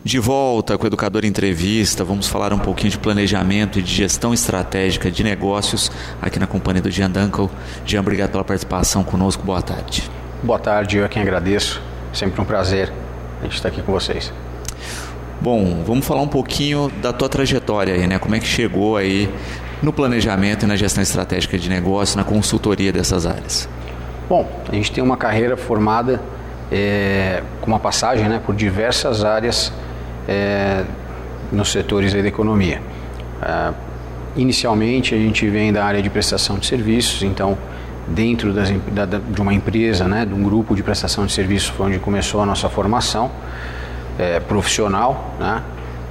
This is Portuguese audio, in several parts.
De volta com o Educador Entrevista, vamos falar um pouquinho de planejamento e de gestão estratégica de negócios aqui na companhia do Jean Dunkel. Jean, obrigado pela participação conosco, boa tarde. Boa tarde, eu é quem agradeço, sempre um prazer a gente estar aqui com vocês. Bom, vamos falar um pouquinho da tua trajetória aí, né? Como é que chegou aí no planejamento e na gestão estratégica de negócios, na consultoria dessas áreas? Bom, a gente tem uma carreira formada com uma passagem, né, por diversas áreas nos setores aí da economia. Inicialmente a gente vem da área de prestação de serviços, então dentro de uma empresa, né, de um grupo de prestação de serviços foi onde começou a nossa formação profissional, né,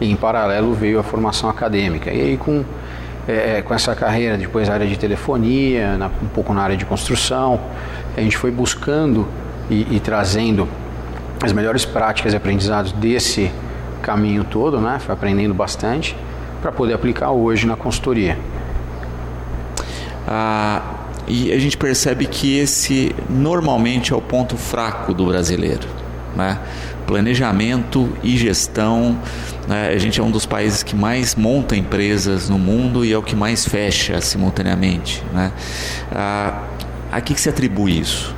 e em paralelo veio a formação acadêmica. E aí com essa carreira, depois a área de telefonia, um pouco na área de construção, a gente foi buscando e trazendo as melhores práticas e aprendizados desse caminho todo, né? Foi aprendendo bastante para poder aplicar hoje na consultoria. E a gente percebe que esse normalmente é o ponto fraco do brasileiro, né? Planejamento e gestão, né? A gente é um dos países que mais monta empresas no mundo e é o que mais fecha simultaneamente, né? A que se atribui isso?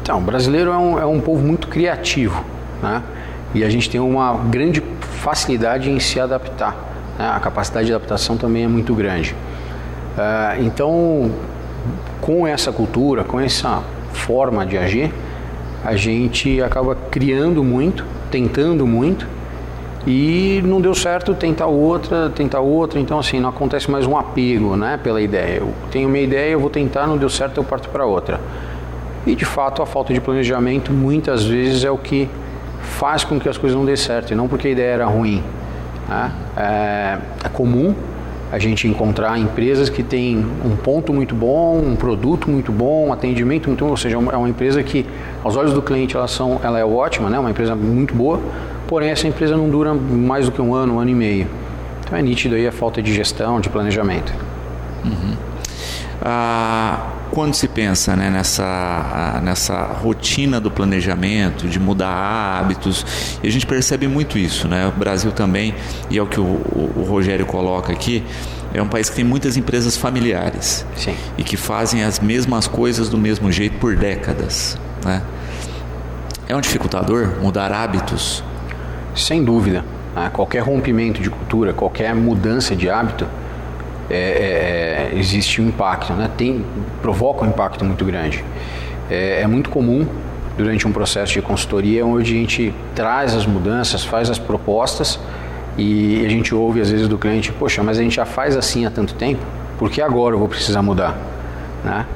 Então, o brasileiro é um povo muito criativo, né? E a gente tem uma grande facilidade em se adaptar, né? A capacidade de adaptação também é muito grande. Então, com essa cultura, com essa forma de agir, a gente acaba criando muito, tentando muito, e não deu certo, tenta outra, então assim, não acontece mais um apego, né, pela ideia. Eu tenho uma ideia, eu vou tentar, não deu certo, eu parto para outra. E de fato a falta de planejamento muitas vezes é o que faz com que as coisas não dê certo, e não porque a ideia era ruim, né? É comum a gente encontrar empresas que têm um ponto muito bom, um produto muito bom, um atendimento muito bom, ou seja, é uma empresa que aos olhos do cliente ela é ótima, né? Uma empresa muito boa, porém essa empresa não dura mais do que um ano e meio. Então é nítido aí a falta de gestão, de planejamento. Uhum. Quando se pensa, né, nessa rotina do planejamento, de mudar hábitos, e a gente percebe muito isso, né? O Brasil também, e é o que o Rogério coloca aqui, é um país que tem muitas empresas familiares. Sim. E que fazem as mesmas coisas do mesmo jeito por décadas, né? É um dificultador mudar hábitos? Sem dúvida, né? Qualquer rompimento de cultura, qualquer mudança de hábito, existe um impacto, né? Provoca um impacto muito grande. É muito comum durante um processo de consultoria onde a gente traz as mudanças, faz as propostas e a gente ouve às vezes do cliente: poxa, mas a gente já faz assim há tanto tempo, por que agora eu vou precisar mudar, né?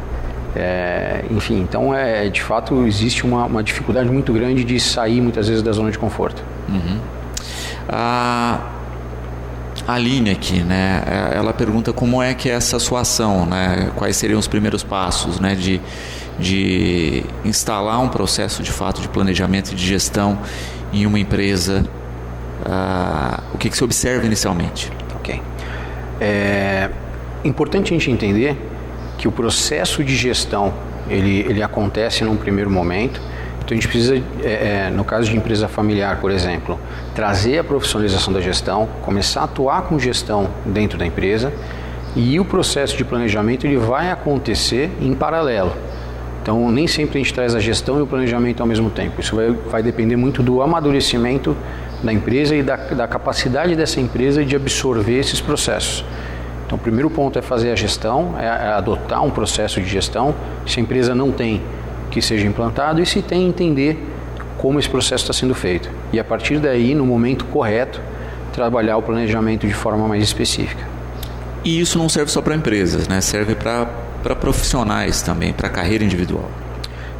Enfim, então de fato existe uma dificuldade muito grande de sair muitas vezes da zona de conforto. Uhum. A Aline aqui, né, ela pergunta como é que é essa sua ação, né, quais seriam os primeiros passos, né, de instalar um processo de fato de planejamento e de gestão em uma empresa, o que se observa inicialmente? Ok. É importante a gente entender que o processo de gestão ele acontece num primeiro momento. Então a gente precisa, no caso de empresa familiar, por exemplo, trazer a profissionalização da gestão, começar a atuar com gestão dentro da empresa, e o processo de planejamento ele vai acontecer em paralelo. Então nem sempre a gente traz a gestão e o planejamento ao mesmo tempo. Isso vai depender muito do amadurecimento da empresa e da capacidade dessa empresa de absorver esses processos. Então o primeiro ponto é fazer a gestão, é adotar um processo de gestão. Se a empresa não tem, que seja implantado, e se tem, entender como esse processo está sendo feito. E a partir daí, no momento correto, trabalhar o planejamento de forma mais específica. E isso não serve só para empresas, né? Serve para profissionais também, para a carreira individual.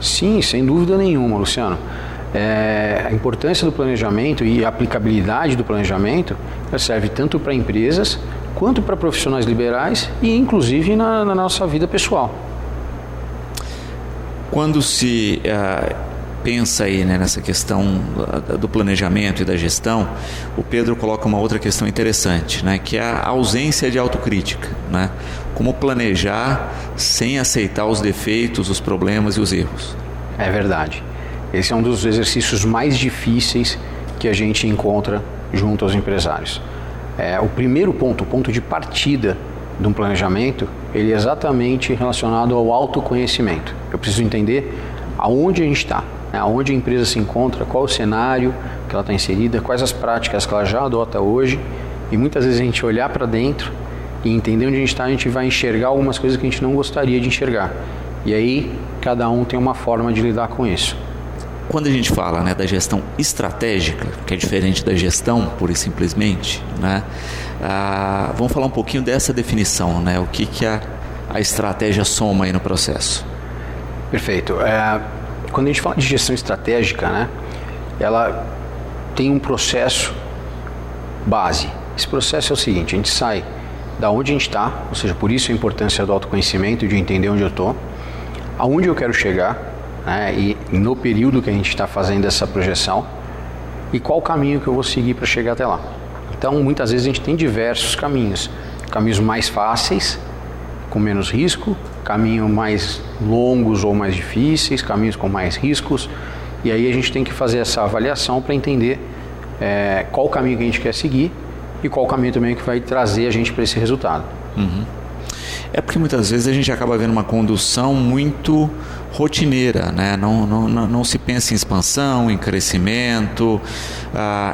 Sim, sem dúvida nenhuma, Luciano. A importância do planejamento e a aplicabilidade do planejamento serve tanto para empresas quanto para profissionais liberais e inclusive na nossa vida pessoal. Quando se pensa aí, né, nessa questão do planejamento e da gestão, o Pedro coloca uma outra questão interessante, né, que é a ausência de autocrítica, né? Como planejar sem aceitar os defeitos, os problemas e os erros. É verdade. Esse é um dos exercícios mais difíceis que a gente encontra junto aos empresários. O primeiro ponto, o ponto de partida de um planejamento, ele é exatamente relacionado ao autoconhecimento. Eu preciso entender aonde a gente está, né? Aonde a empresa se encontra, qual o cenário que ela está inserida, quais as práticas que ela já adota hoje, e muitas vezes a gente olhar para dentro e entender onde a gente está, a gente vai enxergar algumas coisas que a gente não gostaria de enxergar. E aí, cada um tem uma forma de lidar com isso. Quando a gente fala, né, da gestão estratégica, que é diferente da gestão, pura e simplesmente, né, vamos falar um pouquinho dessa definição, né, o que a estratégia soma aí no processo. Perfeito. Quando a gente fala de gestão estratégica, né, ela tem um processo base. Esse processo é o seguinte: a gente sai da onde a gente está, ou seja, por isso a importância do autoconhecimento, de entender onde eu estou, aonde eu quero chegar, né, e no período que a gente está fazendo essa projeção, e qual o caminho que eu vou seguir para chegar até lá. Então, muitas vezes a gente tem diversos caminhos mais fáceis, com menos risco, caminhos mais longos ou mais difíceis, caminhos com mais riscos, e aí a gente tem que fazer essa avaliação para entender qual o caminho que a gente quer seguir e qual o caminho também que vai trazer a gente para esse resultado. Uhum. É porque muitas vezes a gente acaba vendo uma condução muito rotineira, né? Não se pensa em expansão, em crescimento,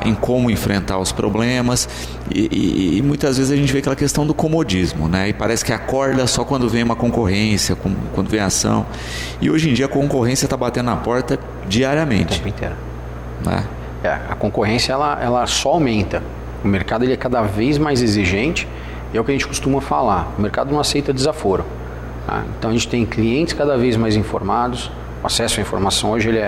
em como enfrentar os problemas, e muitas vezes a gente vê aquela questão do comodismo, né? E parece que acorda só quando vem uma concorrência, quando vem ação, e hoje em dia a concorrência está batendo na porta diariamente. O tempo inteiro. Né? A concorrência ela só aumenta, o mercado ele é cada vez mais exigente. É o que a gente costuma falar, o mercado não aceita desaforo. Tá? Então a gente tem clientes cada vez mais informados, o acesso à informação hoje ele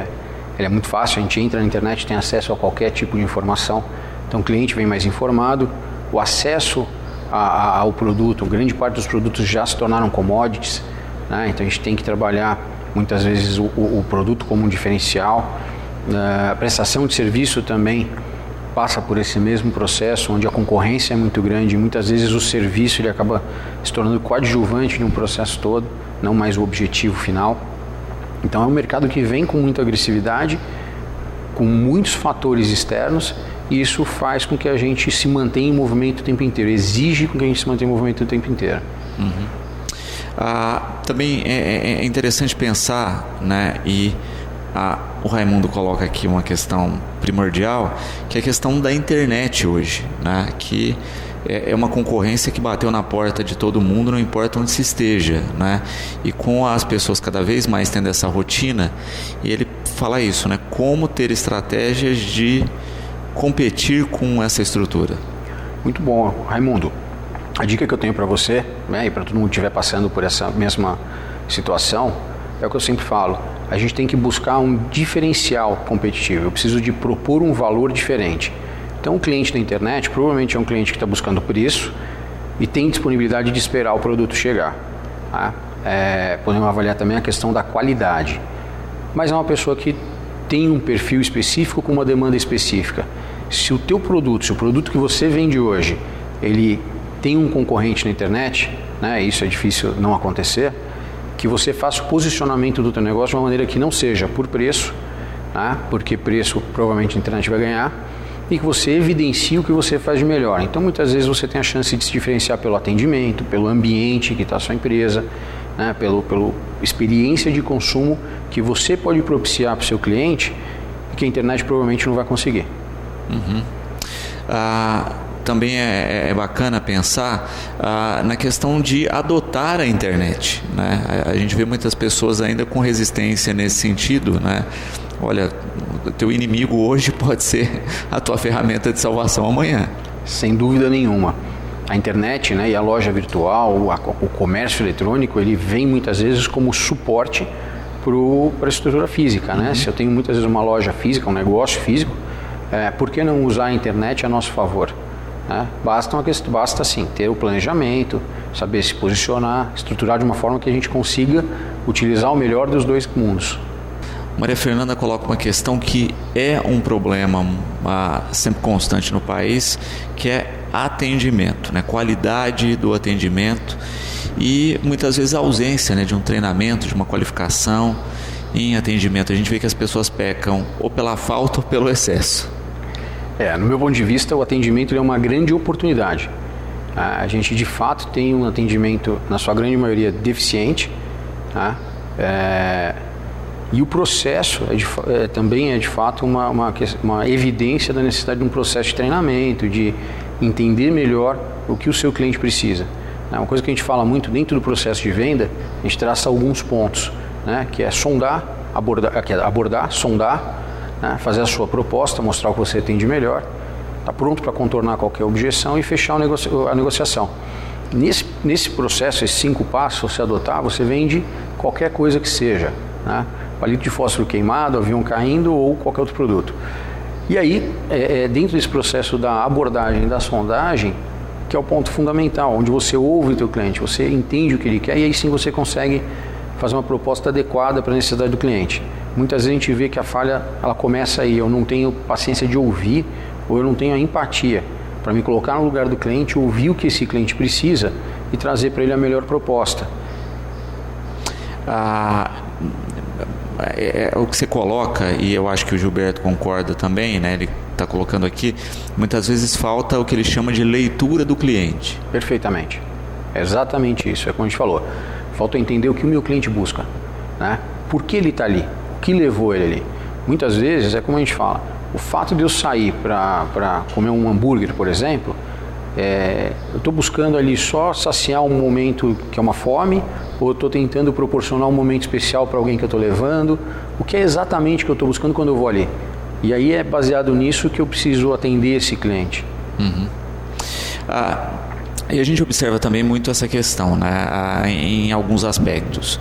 é muito fácil, a gente entra na internet, tem acesso a qualquer tipo de informação, então o cliente vem mais informado, o acesso ao produto, grande parte dos produtos já se tornaram commodities, né? Então a gente tem que trabalhar muitas vezes o produto como um diferencial, a prestação de serviço também passa por esse mesmo processo, onde a concorrência é muito grande, e muitas vezes o serviço ele acaba se tornando coadjuvante de um processo todo, não mais o objetivo final. Então é um mercado que vem com muita agressividade, com muitos fatores externos, e isso faz com que a gente se mantenha em movimento o tempo inteiro, exige com que a gente se mantenha em movimento o tempo inteiro. Uhum. Também é interessante pensar, né, e o Raimundo coloca aqui uma questão primordial, que é a questão da internet hoje, né? Que é uma concorrência que bateu na porta de todo mundo, não importa onde se esteja, né? E com as pessoas cada vez mais tendo essa rotina, e ele fala isso, né? Como ter estratégias de competir com essa estrutura. Muito bom, Raimundo. A dica que eu tenho para você, né, e para todo mundo que estiver passando por essa mesma situação, é o que eu sempre falo. A gente tem que buscar um diferencial competitivo. Eu preciso de propor um valor diferente. Então, o cliente da internet provavelmente é um cliente que está buscando preço e tem disponibilidade de esperar o produto chegar. Tá? Podemos avaliar também a questão da qualidade. Mas é uma pessoa que tem um perfil específico com uma demanda específica. Se o teu produto, se o produto que você vende hoje, ele tem um concorrente na internet, né, isso é difícil não acontecer, que você faça o posicionamento do teu negócio de uma maneira que não seja por preço, né? Porque preço provavelmente a internet vai ganhar, e que você evidencie o que você faz de melhor. Então muitas vezes você tem a chance de se diferenciar pelo atendimento, pelo ambiente que está a sua empresa, né? pelo experiência de consumo que você pode propiciar para o seu cliente, e que a internet provavelmente não vai conseguir. Uhum. Também é bacana pensar na questão de adotar a internet, né? A gente vê muitas pessoas ainda com resistência nesse sentido, né? Olha, o teu inimigo hoje pode ser a tua ferramenta de salvação amanhã. Sem dúvida nenhuma. A internet, né, e a loja virtual, o comércio eletrônico, ele vem muitas vezes como suporte para a estrutura física, né? Se eu tenho muitas vezes uma loja física, um negócio físico, por que não usar a internet a nosso favor? Basta sim ter o planejamento, saber se posicionar, estruturar de uma forma que a gente consiga utilizar o melhor dos dois mundos. Maria Fernanda coloca uma questão que é um problema sempre constante no país, que é atendimento, né? Qualidade do atendimento e muitas vezes a ausência, né, de um treinamento, de uma qualificação em atendimento. A gente vê que as pessoas pecam ou pela falta ou pelo excesso. No meu ponto de vista, o atendimento é uma grande oportunidade. A gente, de fato, tem um atendimento, na sua grande maioria, deficiente. Tá? E o processo também é, de fato, uma evidência da necessidade de um processo de treinamento, de entender melhor o que o seu cliente precisa. Uma coisa que a gente fala muito dentro do processo de venda, a gente traça alguns pontos, né? Que é abordar, sondar, né? Fazer a sua proposta, mostrar o que você tem de melhor, está pronto para contornar qualquer objeção e fechar a negociação. Nesse processo, esses 5 passos, se você adotar, você vende qualquer coisa que seja, né? Palito de fósforo queimado, avião caindo ou qualquer outro produto. E aí, dentro desse processo da abordagem, da sondagem, que é o ponto fundamental, onde você ouve o teu cliente, você entende o que ele quer e aí sim você consegue fazer uma proposta adequada para a necessidade do cliente. Muitas vezes a gente vê que a falha ela começa aí, eu não tenho paciência de ouvir ou eu não tenho a empatia para me colocar no lugar do cliente, ouvir o que esse cliente precisa e trazer para ele a melhor proposta. O que você coloca, e eu acho que o Gilberto concorda também, né? Ele está colocando aqui, muitas vezes falta o que ele chama de leitura do cliente. Perfeitamente, é exatamente isso, é como a gente falou, falta entender o que o meu cliente busca, né? Por que ele está ali, o que levou ele ali. Muitas vezes é como a gente fala, o fato de eu sair para comer um hambúrguer, por exemplo, eu estou buscando ali só saciar um momento que é uma fome, ou eu estou tentando proporcionar um momento especial para alguém que eu estou levando, o que é exatamente que eu estou buscando quando eu vou ali. E aí é baseado nisso que eu preciso atender esse cliente. Uhum. E a gente observa também muito essa questão, né? Em alguns aspectos.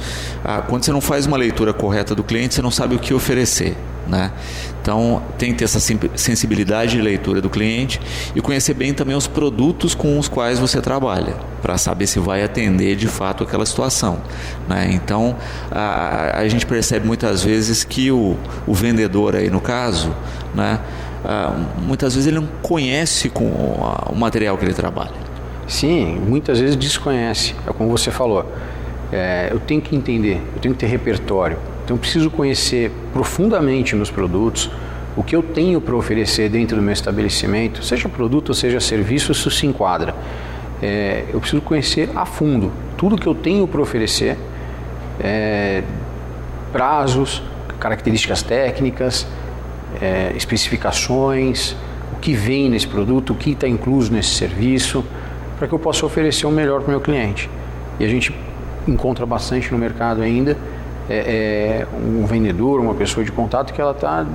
Quando você não faz uma leitura correta do cliente, você não sabe o que oferecer, né? Então tem que ter essa sensibilidade de leitura do cliente e conhecer bem também os produtos com os quais você trabalha, para saber se vai atender de fato aquela situação, né? Então a gente percebe muitas vezes que o vendedor aí no caso, né? Muitas vezes ele não conhece com o material que ele trabalha. Sim, muitas vezes desconhece, é como você falou. Eu tenho que entender, eu tenho que ter repertório. Então eu preciso conhecer profundamente meus produtos, o que eu tenho para oferecer dentro do meu estabelecimento, seja produto ou seja serviço, isso se enquadra. Eu preciso conhecer a fundo tudo que eu tenho para oferecer, prazos, características técnicas, especificações, o que vem nesse produto, o que está incluso nesse serviço, para que eu possa oferecer o melhor para o meu cliente. E a gente encontra bastante no mercado ainda um vendedor, uma pessoa de contato que ela está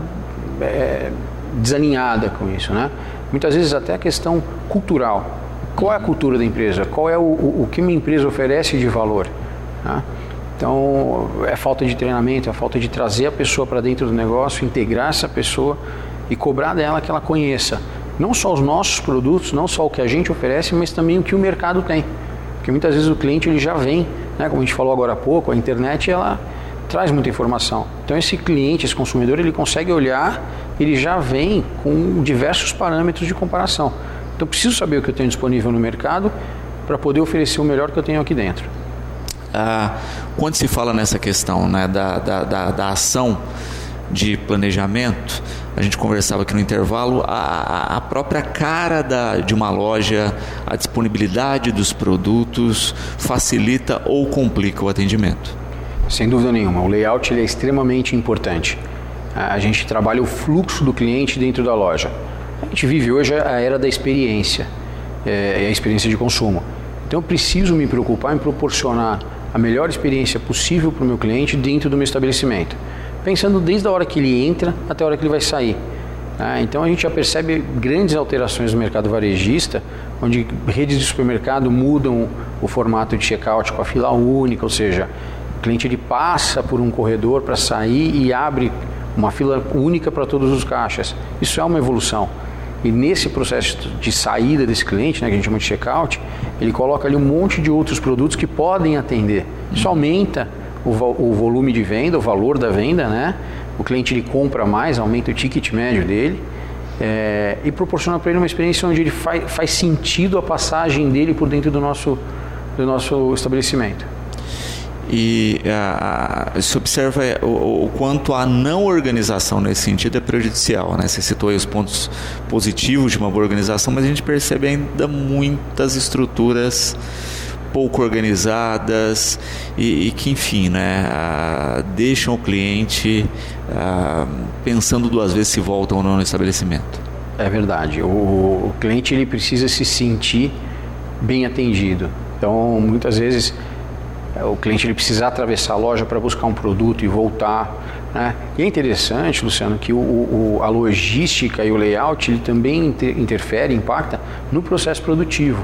desalinhada com isso, né? Muitas vezes até a questão cultural. Qual é a cultura da empresa? Qual é o que uma empresa oferece de valor? Né? Então, é falta de treinamento, é falta de trazer a pessoa para dentro do negócio, integrar essa pessoa e cobrar dela que ela conheça não só os nossos produtos, não só o que a gente oferece, mas também o que o mercado tem. Porque muitas vezes o cliente ele já vem, né? Como a gente falou agora há pouco, a internet ela traz muita informação. Então esse cliente, esse consumidor, ele consegue olhar, ele já vem com diversos parâmetros de comparação. Então eu preciso saber o que eu tenho disponível no mercado para poder oferecer o melhor que eu tenho aqui dentro. Quando se fala nessa questão, né, da ação de planejamento, a gente conversava aqui no intervalo, a própria cara de uma loja, a disponibilidade dos produtos facilita ou complica o atendimento? Sem dúvida nenhuma, o layout ele é extremamente importante. A gente trabalha o fluxo do cliente dentro da loja. A gente vive hoje a era da experiência, a experiência de consumo. Então eu preciso me preocupar em proporcionar a melhor experiência possível para o meu cliente dentro do meu estabelecimento, pensando desde a hora que ele entra até a hora que ele vai sair. Então a gente já percebe grandes alterações no mercado varejista, onde redes de supermercado mudam o formato de check-out com a fila única, ou seja, o cliente ele passa por um corredor para sair e abre uma fila única para todos os caixas. Isso é uma evolução. E nesse processo de saída desse cliente, né, que a gente chama de check-out, ele coloca ali um monte de outros produtos que podem atender. Isso aumenta o volume de venda, o valor da venda, né? O cliente ele compra mais, aumenta o ticket médio dele e proporciona para ele uma experiência onde ele faz sentido a passagem dele por dentro do nosso estabelecimento. E se observa o quanto a não organização nesse sentido é prejudicial, né? Você citou aí os pontos positivos de uma boa organização, mas a gente percebe ainda muitas estruturas pouco organizadas e que, enfim, né, deixam o cliente pensando duas vezes se volta ou não no estabelecimento. É verdade. O cliente ele precisa se sentir bem atendido. Então, muitas vezes o cliente ele precisa atravessar a loja para buscar um produto e voltar, né? E é interessante, Luciano, que a logística e o layout ele também interfere, impacta no processo produtivo.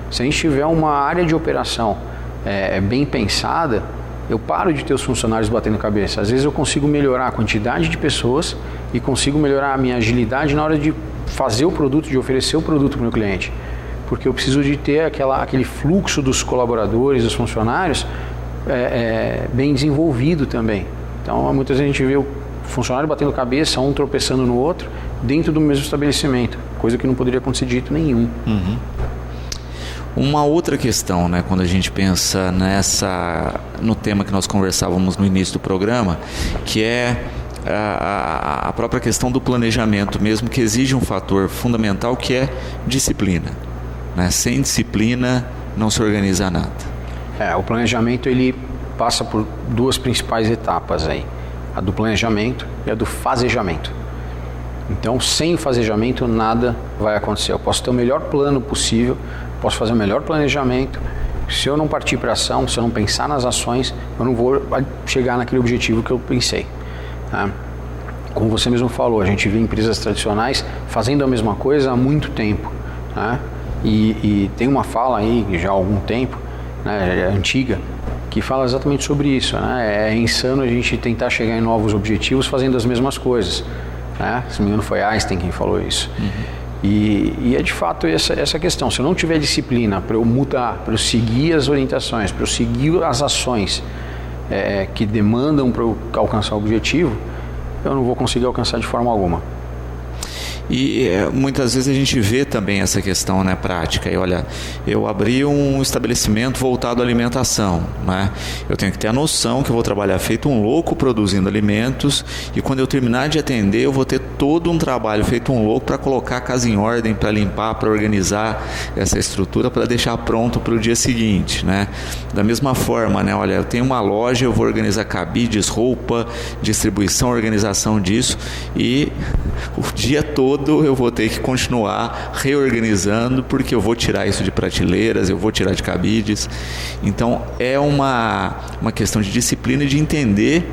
Se a gente tiver uma área de operação bem pensada, eu paro de ter os funcionários batendo cabeça. Às vezes eu consigo melhorar a quantidade de pessoas e consigo melhorar a minha agilidade na hora de fazer o produto, de oferecer o produto para o meu cliente. Porque eu preciso de ter aquele fluxo dos colaboradores, dos funcionários, bem desenvolvido também. Então, muitas vezes a gente vê o funcionário batendo cabeça, um tropeçando no outro, dentro do mesmo estabelecimento, coisa que não poderia acontecer de jeito nenhum. Uhum. Uma outra questão, né, quando a gente pensa no tema que nós conversávamos no início do programa, que é a própria questão do planejamento mesmo, que exige um fator fundamental que é disciplina. Né? Sem disciplina não se organiza nada. O planejamento ele passa por duas principais etapas aí, a do planejamento e a do fazejamento. Então, sem o fazejamento nada vai acontecer. Eu posso ter o melhor plano possível, posso fazer o melhor planejamento. Se eu não partir para ação, se eu não pensar nas ações, eu não vou chegar naquele objetivo que eu pensei. Tá? Como você mesmo falou, a gente vê empresas tradicionais fazendo a mesma coisa há muito tempo. Tá? E tem uma fala aí, já há algum tempo, né, antiga, que fala exatamente sobre isso. Né? É insano a gente tentar chegar em novos objetivos fazendo as mesmas coisas. Né? Se não me engano foi Einstein quem falou isso. Uhum. E é de fato essa questão. Se eu não tiver disciplina para eu mudar, para eu seguir as orientações, para eu seguir as ações que demandam para eu alcançar o objetivo, eu não vou conseguir alcançar de forma alguma. E muitas vezes a gente vê também essa questão, né, prática. E olha, eu abri um estabelecimento voltado à alimentação, né? Eu tenho que ter a noção que eu vou trabalhar feito um louco produzindo alimentos, e quando eu terminar de atender eu vou ter todo um trabalho feito um louco para colocar a casa em ordem, para limpar, para organizar essa estrutura, para deixar pronto para o dia seguinte, né? Da mesma forma, né, olha, eu tenho uma loja, eu vou organizar cabides, roupa, distribuição, organização disso, e o dia todo eu vou ter que continuar reorganizando, porque eu vou tirar isso de prateleiras, eu vou tirar de cabides. Então é uma questão de disciplina e de entender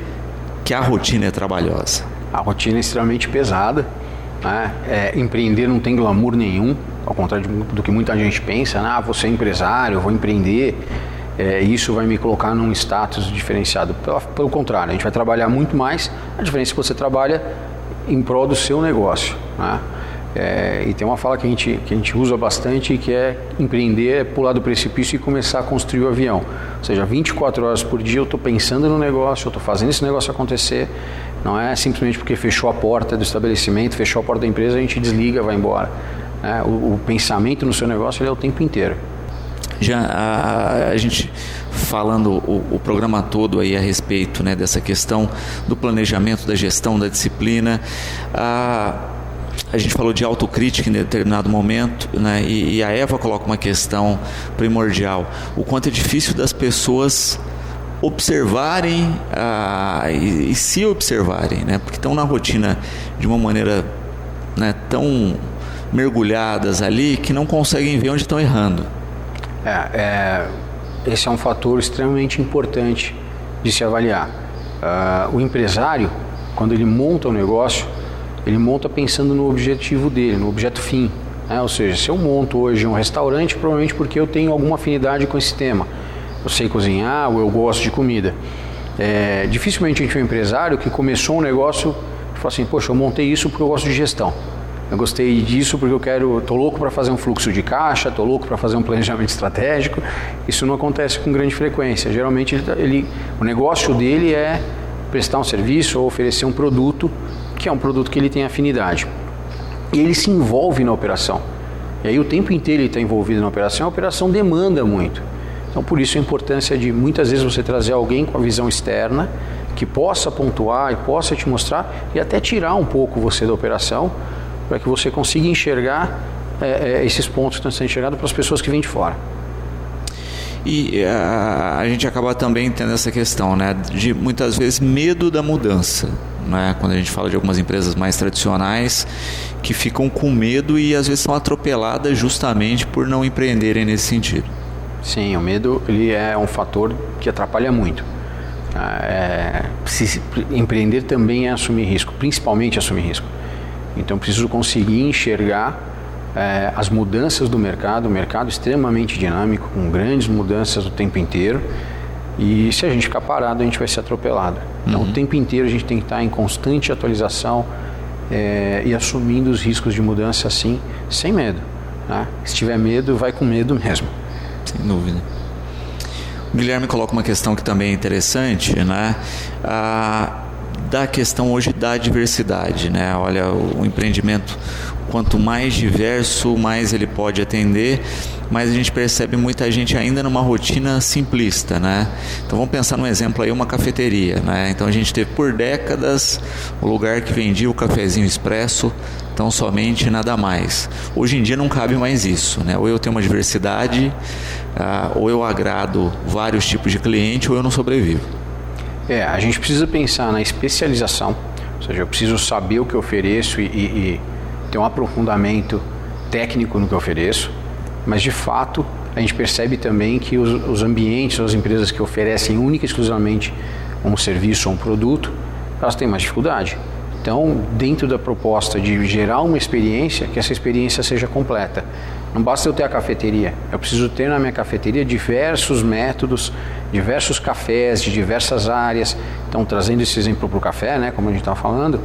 que a rotina é trabalhosa. A rotina é extremamente pesada, né? Empreender não tem glamour nenhum, ao contrário do que muita gente pensa, né? Vou ser empresário, vou empreender, isso vai me colocar num status diferenciado. Pelo contrário, a gente vai trabalhar muito mais, a diferença é que você trabalha em prol do seu negócio, né? E tem uma fala que a gente usa bastante, que é empreender, pular do precipício e começar a construir o avião. Ou seja, 24 horas por dia eu estou pensando no negócio, eu estou fazendo esse negócio acontecer. Não é simplesmente porque fechou a porta do estabelecimento, fechou a porta da empresa, a gente desliga, vai embora. O pensamento no seu negócio ele é o tempo inteiro. Já a gente falando o programa todo aí a respeito, né, dessa questão do planejamento, da gestão, da disciplina, a gente falou de autocrítica em determinado momento, né, e a Eva coloca uma questão primordial: o quanto é difícil das pessoas observarem e se observarem, né, porque estão na rotina de uma maneira, né, tão mergulhadas ali que não conseguem ver onde estão errando. Esse é um fator extremamente importante de se avaliar. O empresário, quando ele monta um negócio, ele monta pensando no objetivo dele, no objeto fim, né? Ou seja, se eu monto hoje um restaurante, provavelmente porque eu tenho alguma afinidade com esse tema. Eu sei cozinhar ou eu gosto de comida. Dificilmente a gente vê um empresário que começou um negócio e fala assim: poxa, eu montei isso porque eu gosto de gestão. Eu gostei disso porque tô louco para fazer um fluxo de caixa, tô louco para fazer um planejamento estratégico. Isso não acontece com grande frequência. Geralmente o negócio dele é prestar um serviço ou oferecer um produto, que é um produto que ele tem afinidade. E ele se envolve na operação. E aí o tempo inteiro ele está envolvido na operação, a operação demanda muito. Então, por isso a importância de muitas vezes você trazer alguém com a visão externa, que possa pontuar e possa te mostrar e até tirar um pouco você da operação, para que você consiga enxergar esses pontos que estão sendo enxergados para as pessoas que vêm de fora. E a gente acaba também tendo essa questão, né, de muitas vezes medo da mudança, né, quando a gente fala de algumas empresas mais tradicionais que ficam com medo e às vezes são atropeladas justamente por não empreenderem nesse sentido. Sim, o medo ele é um fator que atrapalha muito. Empreender também é assumir risco, principalmente assumir risco. Então preciso conseguir enxergar as mudanças do mercado, um mercado extremamente dinâmico, com grandes mudanças o tempo inteiro, e se a gente ficar parado a gente vai ser atropelado. Então o tempo inteiro a gente tem que estar em constante atualização e assumindo os riscos de mudança assim, sem medo, né? Se tiver medo, vai com medo mesmo. Sem dúvida. O Guilherme coloca uma questão que também é interessante, né? Da questão hoje da diversidade, né? Olha, o empreendimento, quanto mais diverso, mais ele pode atender, mas a gente percebe muita gente ainda numa rotina simplista, né? Então vamos pensar num exemplo aí, uma cafeteria, né? Então a gente teve por décadas o lugar que vendia o cafezinho expresso, tão somente, nada mais. Hoje em dia não cabe mais isso, né? Ou eu tenho uma diversidade, ou eu agrado vários tipos de cliente, ou eu não sobrevivo. A gente precisa pensar na especialização, ou seja, eu preciso saber o que eu ofereço e ter um aprofundamento técnico no que eu ofereço, mas de fato a gente percebe também que os ambientes, as empresas que oferecem única e exclusivamente um serviço ou um produto, elas têm mais dificuldade. Então, dentro da proposta de gerar uma experiência, que essa experiência seja completa. Não basta eu ter a cafeteria, eu preciso ter na minha cafeteria diversos métodos, diversos cafés de diversas áreas. Então, trazendo esse exemplo para o café, né, como a gente estava falando,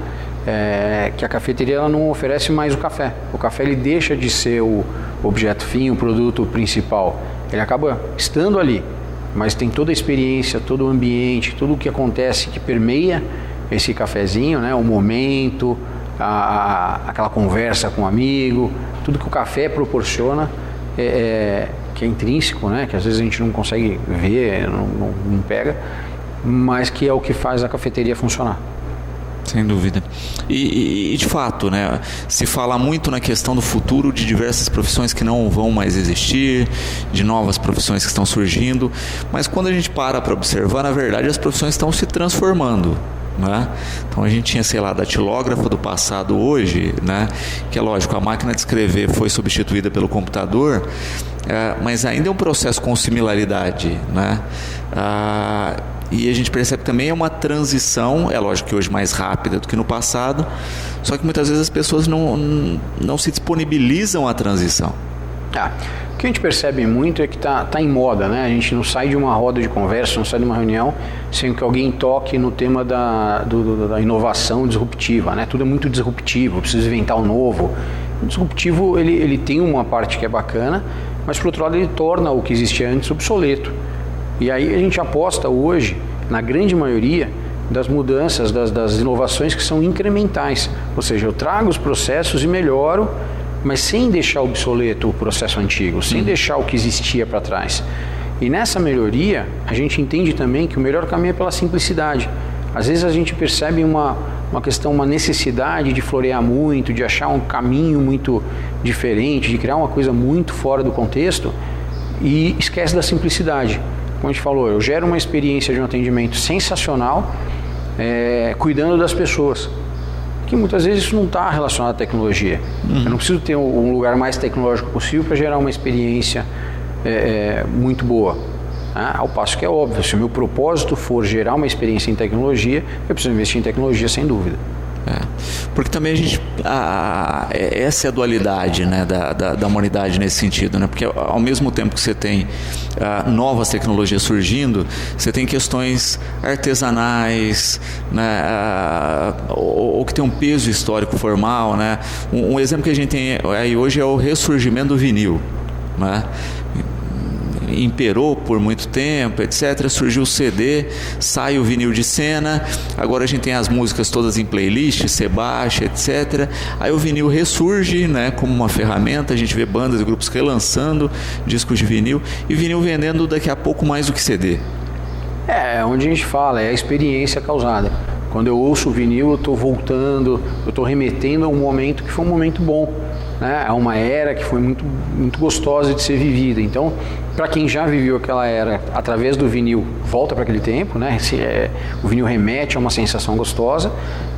que a cafeteria ela não oferece mais o café. O café ele deixa de ser o objeto fim, o produto principal. Ele acaba estando ali, mas tem toda a experiência, todo o ambiente, tudo o que acontece que permeia esse cafezinho, né, o momento, aquela conversa com um amigo, tudo que o café proporciona, que é intrínseco, né, que às vezes a gente não consegue ver, não pega, mas que é o que faz a cafeteria funcionar. Sem dúvida. E de fato, né, se fala muito na questão do futuro de diversas profissões que não vão mais existir, de novas profissões que estão surgindo, mas quando a gente para observar, na verdade as profissões estão se transformando, né? Então a gente tinha, sei lá, datilógrafo do passado hoje, né, que é lógico, a máquina de escrever foi substituída pelo computador, mas ainda é um processo com similaridade, né? E a gente percebe também uma transição, é lógico que hoje mais rápida do que no passado, só que muitas vezes as pessoas não se disponibilizam à transição. O que a gente percebe muito é que tá em moda, né? A gente não sai de uma roda de conversa, não sai de uma reunião sem que alguém toque no tema da inovação disruptiva, né? Tudo é muito disruptivo, precisa inventar o novo. O disruptivo ele tem uma parte que é bacana, mas por outro lado ele torna o que existia antes obsoleto. E aí a gente aposta hoje, na grande maioria, das mudanças, das inovações que são incrementais. Ou seja, eu trago os processos e melhoro, mas sem deixar obsoleto o processo antigo, sem deixar o que existia para trás. E nessa melhoria, a gente entende também que o melhor caminho é pela simplicidade. Às vezes a gente percebe uma necessidade de florear muito, de achar um caminho muito diferente, de criar uma coisa muito fora do contexto e esquece da simplicidade. Como a gente falou, eu gero uma experiência de um atendimento sensacional, cuidando das pessoas. Que muitas vezes isso não está relacionado à tecnologia. Eu não preciso ter um lugar mais tecnológico possível para gerar uma experiência muito boa. Ao passo que é óbvio, se o meu propósito for gerar uma experiência em tecnologia, eu preciso investir em tecnologia sem dúvida. Porque também a gente essa é a dualidade, né, da humanidade nesse sentido, né? Porque ao mesmo tempo que você tem novas tecnologias surgindo, você tem questões artesanais, né, ou que tem um peso histórico formal, né? Um exemplo que a gente tem aí hoje é o ressurgimento do vinil, né? imperou por muito tempo, etc. Surgiu o CD, sai o vinil de cena, agora a gente tem as músicas todas em playlist, você baixa, etc. Aí o vinil ressurge, né, como uma ferramenta, a gente vê bandas e grupos relançando discos de vinil, e vinil vendendo daqui a pouco mais do que CD. Onde a gente fala, é a experiência causada. Quando eu ouço o vinil, eu estou voltando, eu estou remetendo a um momento que foi um momento bom, né? A uma era que foi muito, muito gostosa de ser vivida. Então, para quem já viveu aquela era, através do vinil, volta para aquele tempo, né? O vinil remete a uma sensação gostosa.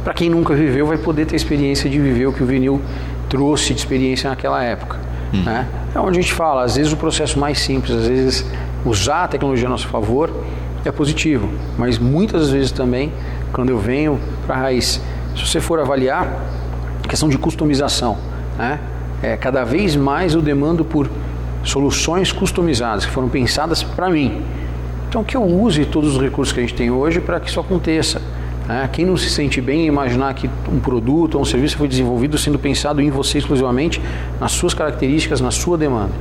Para quem nunca viveu, vai poder ter a experiência de viver o que o vinil trouxe de experiência naquela época. Né? É onde a gente fala, às vezes o processo mais simples, às vezes usar a tecnologia a nosso favor é positivo, mas muitas vezes também, quando eu venho para a raiz, se você for avaliar a questão de customização, né? Cada vez mais eu demando por soluções customizadas, que foram pensadas para mim. Então que eu use todos os recursos que a gente tem hoje para que isso aconteça. Né? Quem não se sente bem em imaginar que um produto ou um serviço foi desenvolvido sendo pensado em você exclusivamente, nas suas características, na sua demanda.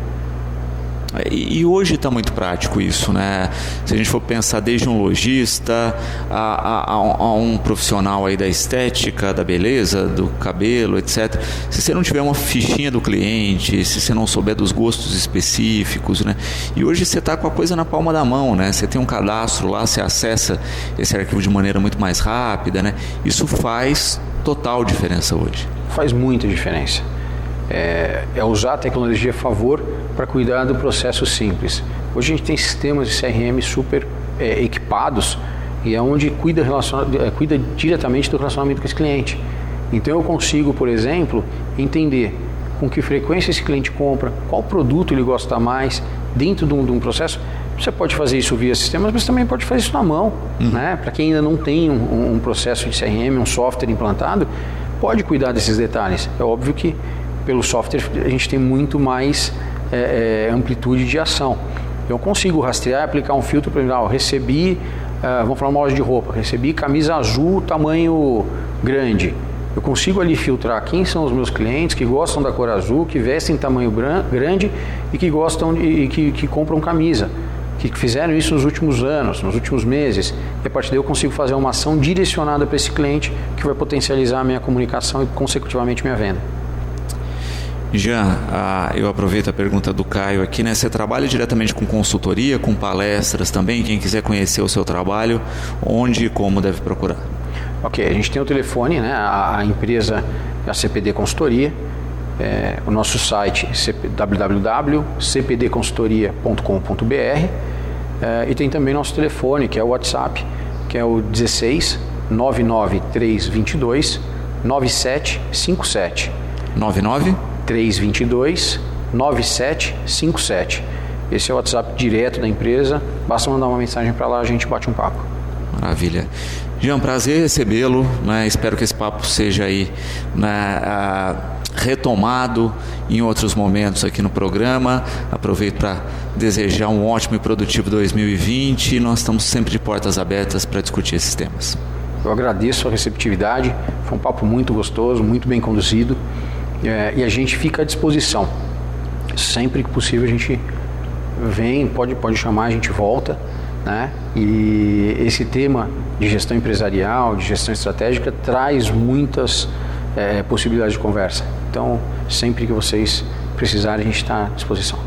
E hoje está muito prático isso, né? Se a gente for pensar desde um lojista a um profissional aí da estética, da beleza, do cabelo, etc. Se você não tiver uma fichinha do cliente, se você não souber dos gostos específicos, né? E hoje você está com a coisa na palma da mão, né? Você tem um cadastro lá, você acessa esse arquivo de maneira muito mais rápida, né? Isso faz total diferença hoje. Faz muita diferença. É usar a tecnologia a favor para cuidar do processo simples. Hoje a gente tem sistemas de CRM super equipados e é onde cuida diretamente do relacionamento com esse cliente. Então eu consigo, por exemplo, entender com que frequência esse cliente compra, qual produto ele gosta mais dentro de um processo. Você pode fazer isso via sistemas, mas também pode fazer isso na mão. Né? Para quem ainda não tem um processo de CRM, um software implantado, pode cuidar desses detalhes. É óbvio que pelo software a gente tem muito mais amplitude de ação. Eu consigo rastrear e aplicar um filtro para eu recebi, vamos falar uma loja de roupa, recebi camisa azul tamanho grande. Eu consigo ali filtrar quem são os meus clientes que gostam da cor azul, que vestem tamanho grande e que gostam e que compram camisa, que fizeram isso nos últimos anos, nos últimos meses. E a partir daí eu consigo fazer uma ação direcionada para esse cliente que vai potencializar a minha comunicação e consecutivamente minha venda. Jean, eu aproveito a pergunta do Caio aqui, né? Você trabalha diretamente com consultoria, com palestras também? Quem quiser conhecer o seu trabalho, onde e como deve procurar? Ok, a gente tem o telefone, né? A empresa é a CPD Consultoria, o nosso site www.cpdconsultoria.com.br e tem também nosso telefone, que é o WhatsApp, que é o 16 99322 9757. 99? 322 9757. Esse é o WhatsApp direto da empresa. Basta mandar uma mensagem para lá, a gente bate um papo. Maravilha. Jean, prazer recebê-lo, né? Espero que esse papo seja aí, né, retomado em outros momentos aqui no programa. Aproveito para desejar um ótimo e produtivo 2020. Nós estamos sempre de portas abertas para discutir esses temas. Eu agradeço a receptividade. Foi um papo muito gostoso, muito bem conduzido. E a gente fica à disposição. Sempre que possível a gente vem, pode chamar, a gente volta, né? E esse tema de gestão empresarial, de gestão estratégica, traz muitas possibilidades de conversa. Então, sempre que vocês precisarem, a gente está à disposição.